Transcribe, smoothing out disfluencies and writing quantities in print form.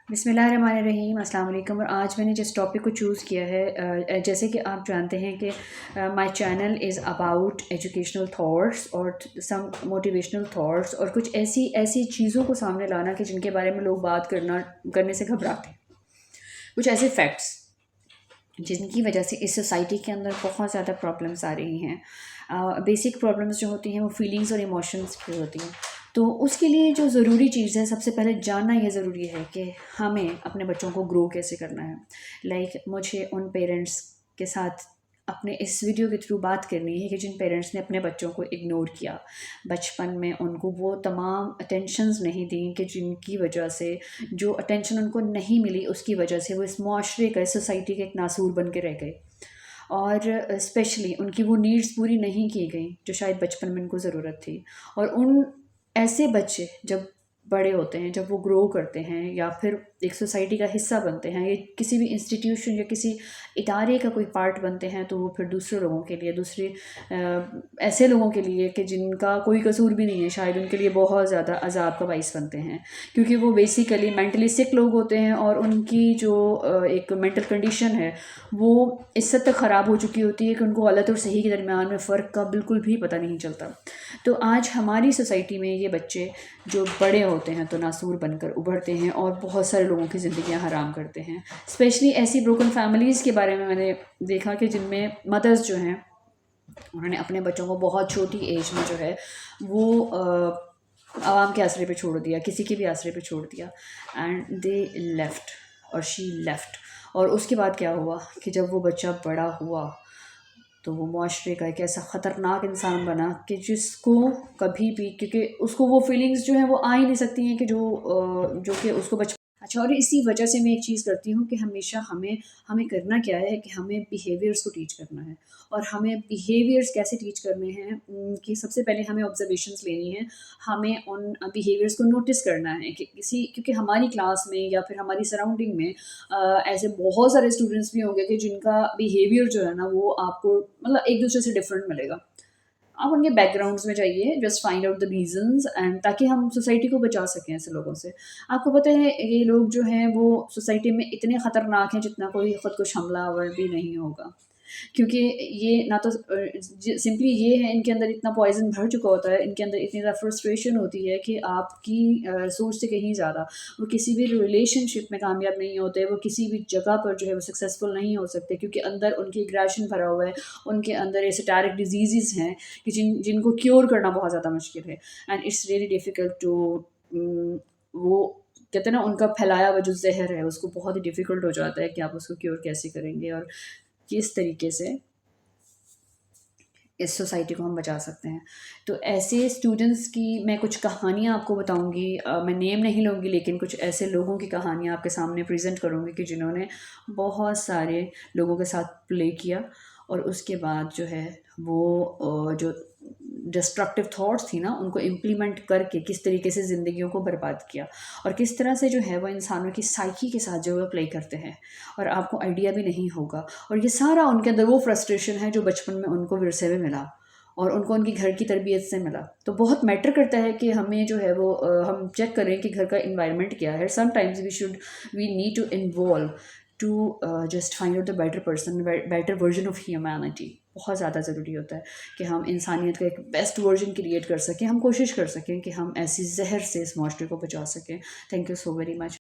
बिस्मिल्लाहिर्रहमानिर्रहीम, अस्सलाम वालेकुम। और आज मैंने जिस टॉपिक को चूज़ किया है, जैसे कि आप जानते हैं कि my channel is about educational thoughts और सम मोटिवेशनल थॉट्स और कुछ ऐसी ऐसी चीज़ों को सामने लाना कि जिनके बारे में लोग बात करने से घबराते हैं। कुछ ऐसे फैक्ट्स जिनकी वजह से इस सोसाइटी के अंदर बहुत ज़्यादा प्रॉब्लम्स आ रही हैं। बेसिक प्रॉब्लम्स जो होती हैं वो फीलिंग्स और इमोशंस की होती हैं। तो उसके लिए जो ज़रूरी चीज़ है, सबसे पहले जानना ये ज़रूरी है कि हमें अपने बच्चों को ग्रो कैसे करना है। मुझे उन पेरेंट्स के साथ अपने इस वीडियो के थ्रू बात करनी है कि जिन पेरेंट्स ने अपने बच्चों को इग्नोर किया बचपन में, उनको वो तमाम अटेंशन्स नहीं दी कि जिनकी वजह से, जो अटेंशन उनको नहीं मिली उसकी वजह से वो इस माशरे का, इस सोसाइटी के एक नासूर बन के रह गए। और स्पेशली उनकी वो नीड्स पूरी नहीं की गई जो शायद बचपन में उनको ज़रूरत थी। और उन ऐसे बच्चे जब बड़े होते हैं, जब वो ग्रो करते हैं या फिर एक सोसाइटी का हिस्सा बनते हैं, या किसी भी इंस्टीट्यूशन या किसी इदारे का कोई पार्ट बनते हैं, तो वो फिर दूसरे लोगों के लिए, ऐसे लोगों के लिए कि जिनका कोई कसूर भी नहीं है, शायद उनके लिए बहुत ज़्यादा अजाब का बाइस बनते हैं। क्योंकि वो बेसिकली मेंटली सिक लोग होते हैं और उनकी जो एक मेंटल कंडीशन है वो इस हद तक ख़राब हो चुकी होती है कि उनको गलत और सही के दरमियान में फ़र्क का बिल्कुल भी पता नहीं चलता। तो आज हमारी सोसाइटी में ये बच्चे जो बड़े होते हैं तो नासूर बनकर उभरते हैं और बहुत सारे लोगों की ज़िंदगियां हराम करते हैं। स्पेशली ऐसी ब्रोकन फैमिलीज़ के बारे में मैंने देखा कि जिनमें मदर्स जो हैं उन्होंने अपने बच्चों को बहुत छोटी एज में जो है वो आवाम के आसरे पे छोड़ दिया, किसी के भी आसरे पे छोड़ दिया, एंड दे लेफ़्ट और शी लेफ़्ट। और उसके बाद क्या हुआ कि जब वो बच्चा बड़ा हुआ तो वो मुआशरे का एक ऐसा ख़तरनाक इंसान बना कि जिसको कभी भी, क्योंकि उसको वो फीलिंग्स जो हैं वो आ ही नहीं सकती हैं कि जो कि उसको बचपन। अच्छा, और इसी वजह से मैं एक चीज़ करती हूँ कि हमेशा हमें हमें करना क्या है कि हमें बिहेवियर्स को टीच करना है। और हमें बिहेवियर्स कैसे टीच करने हैं, कि सबसे पहले हमें ऑब्जर्वेशंस लेनी है। हमें उन बिहेवियर्स को नोटिस करना है कि क्योंकि हमारी क्लास में या फिर हमारी सराउंडिंग में ऐसे बहुत सारे स्टूडेंट्स भी होंगे कि जिनका बिहेवियर जो है ना वो आपको मतलब एक दूसरे से डिफरेंट मिलेगा। आप उनके बैकग्राउंड्स में जाइए, just find out the reasons, and ताकि हम सोसाइटी को बचा सकें ऐसे लोगों से। आपको पता है ये लोग जो हैं वो सोसाइटी में इतने ख़तरनाक हैं जितना कोई खुदकुश हमलावर भी नहीं होगा। क्योंकि ये ना तो सिंपली ये है, इनके अंदर इतना पॉइज़न भर चुका होता है, इनके अंदर इतनी ज़्यादा फ्रस्ट्रेशन होती है कि आपकी सोच से कहीं ज़्यादा वो किसी भी रिलेशनशिप में कामयाब नहीं होते, वो किसी भी जगह पर जो है वो सक्सेसफुल नहीं हो सकते, क्योंकि अंदर उनकी एग्रेशन भरा हुआ है, उनके अंदर एसोटेरिक डिजीज़ हैं कि जिनको क्योर करना बहुत ज़्यादा मुश्किल है। And it's really difficult to वो कहते हैं ना, उनका फैलाया हुआ जो ज़हर है उसको बहुत ही डिफ़िकल्ट हो जाता है कि आप उसको क्योर कैसे करेंगे और किस तरीके से इस सोसाइटी को हम बचा सकते हैं। तो ऐसे स्टूडेंट्स की मैं कुछ कहानियाँ आपको बताऊँगी, मैं नेम नहीं लूँगी, लेकिन कुछ ऐसे लोगों की कहानियाँ आपके सामने प्रेज़ेंट करूँगी कि जिन्होंने बहुत सारे लोगों के साथ प्ले किया और उसके बाद जो है वो जो डिस्ट्रक्टिव थॉट्स थी ना उनको इम्प्लीमेंट करके किस तरीके से ज़िंदगियों को बर्बाद किया और किस तरह से जो है वो इंसानों की साइकी के साथ जो है प्ले करते हैं और आपको आइडिया भी नहीं होगा। और ये सारा उनके अंदर वो फ्रस्ट्रेशन है जो बचपन में उनको विरसे में मिला और उनको उनकी घर की तरबियत से मिला। तो बहुत मैटर करता है कि हमें जो है वो हम चेक करें कि घर का इन्वायरमेंट क्या है। Sometimes we need to involve to just find out the better person, better version of humanity. बहुत ज़्यादा ज़रूरी होता है कि हम इंसानियत का एक बेस्ट वर्जन क्रिएट कर सकें, हम कोशिश कर सकें कि हम ऐसी जहर से इस माशरे को बचा सकें। Thank you so very much.